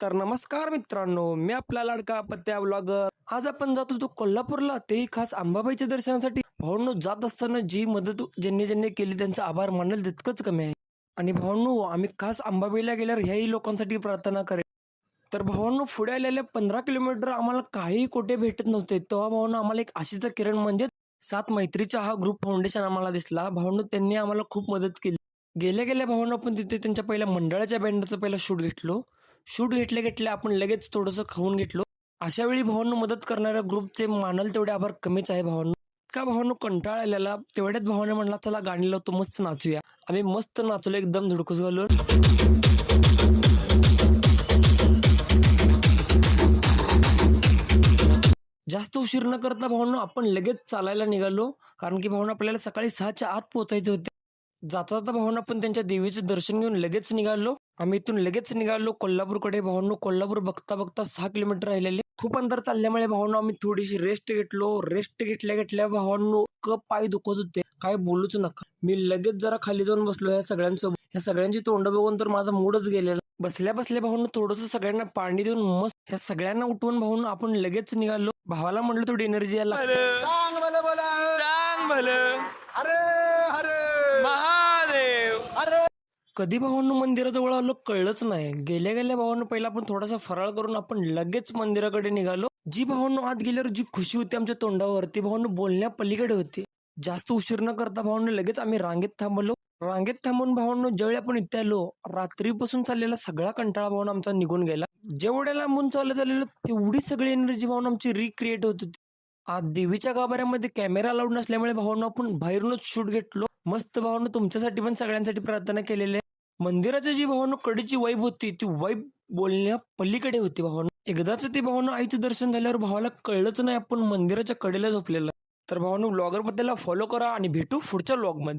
तर नमस्कार मित्रांनो, मी आपला लाडका पत्त्या ब्लॉगर. आज आपण जात होतो कोल्हापूरला, तेही खास अंबाबाईच्या दर्शनासाठी. भावांनो, जात असताना जी मदत ज्यांनी ज्यांनी केली त्यांचा आभार मानेल तितकंच कमी आहे. आणि भावांनो, आम्ही खास अंबाबाईला गेल्यावर ह्याही लोकांसाठी प्रार्थना करेल. तर भावांनो, पुढे आलेल्या 15 किलोमीटर आम्हाला काही कुठे भेटत नव्हते. तेव्हा भावांनो, आम्हाला एक आशेचा किरण म्हणजे सात मैत्रीचा हा ग्रुप फाउंडेशन आम्हाला दिसला. भावांनो, त्यांनी आम्हाला खूप मदत केली. गेल्या गेल्या भावांनो, आपण तिथे त्यांच्या पहिल्या मंडळाच्या बॅनरचं पहिला शूट घेतलो. शूट घेतल्या घेतल्या आपण लगेच थोडंसं खाऊन घेतलो. अशा वेळी भावांनो, मदत करणाऱ्या ग्रुपचे मानल तेवढे आभार कमीच आहे भावांनो. का भावांनो, कंटाळा आलेला तेवढ्यात भावाने म्हणला चला गाणी लावतो, मस्त नाचूया. आम्ही मस्त नाचलो एकदम धुडकूस घालून. जास्त उशीर न करता भावांनो, आपण लगेच चालायला निघालो. कारण की भावांनो, आपल्याला सकाळी 6च्या आत पोहोचायचे होते. जाता जाता भावांनो, आपण त्यांच्या देवीचं दर्शन घेऊन लगेच निघालो. आम्ही इथून लगेच निघालो कोल्हापूरकडे. भावांनो, कोल्हापूर बघता बघता 6 किलोमीटर राहिलेले. खूप अंतर चालल्यामुळे भावांनो, आम्ही थोडीशी रेस्ट घेतलो. रेस्ट घेतल्या घेतल्या भावांनो, पाय दुखत होते, काय बोलूच नका. मी लगेच जरा खाली जाऊन बसलो ह्या सगळ्यांसोबत. ह्या सगळ्यांची तोंड बघून तर माझा मूडच गेलेला. बसल्या बसल्या भावांनो, थोडंसं सगळ्यांना पाणी देऊन मस्त ह्या सगळ्यांना उठवून भावांनो, आपण लगेच निघालो. भावाला म्हटलं थोडी एनर्जी यायला. चांग भलं बोला, चांग भलं. अरे अरे महादेव. अरे. कधी भावांनो मंदिराजवळ आलो कळलंच नाही. गेल्या गेल्या भावांनो, पहिला आपण थोडासा फराळ करून आपण लगेच मंदिराकडे निघालो. जी भावांनो, आत गेल्यावर जी खुशी होती आमच्या तोंडावर, ती भावांनो बोलण्या पलीकडे होती. जास्त उशीर न करता भावांनो, लगेच आम्ही रांगेत थांबलो. रांगेत थांबून भावांनो, ज्यावेळी आपण इथे आलो, रात्रीपासून चाललेला सगळा कंटाळा भावांनो आमचा निघून गेला. जेवढ्या लांबून चालत आलेलो तेवढी सगळी एनर्जी भावांनो आमची रिक्रिएट होत होती. आज देवीच्या गाभाऱ्यामध्ये कॅमेरा लावून नसल्यामुळे भावांनो, आपण बाहेरूनच शूट घेतलो. मस्त भावांनो, तुमच्यासाठी पण सगळ्यांसाठी प्रार्थना केलेली आहे. मंदिराची जी भावांनो कडेची वाईब होती, ती वाईब बोलण्या पलीकडे होती भावांनो. एकदाच ते भावांनो आईचं दर्शन झाल्यावर भावाला कळलंच नाही आपण मंदिराच्या कडेला झोपलेलं. तर भावांनो, ब्लॉगर बद्दल फॉलो करा आणि भेटू पुढच्या ब्लॉग मध्ये.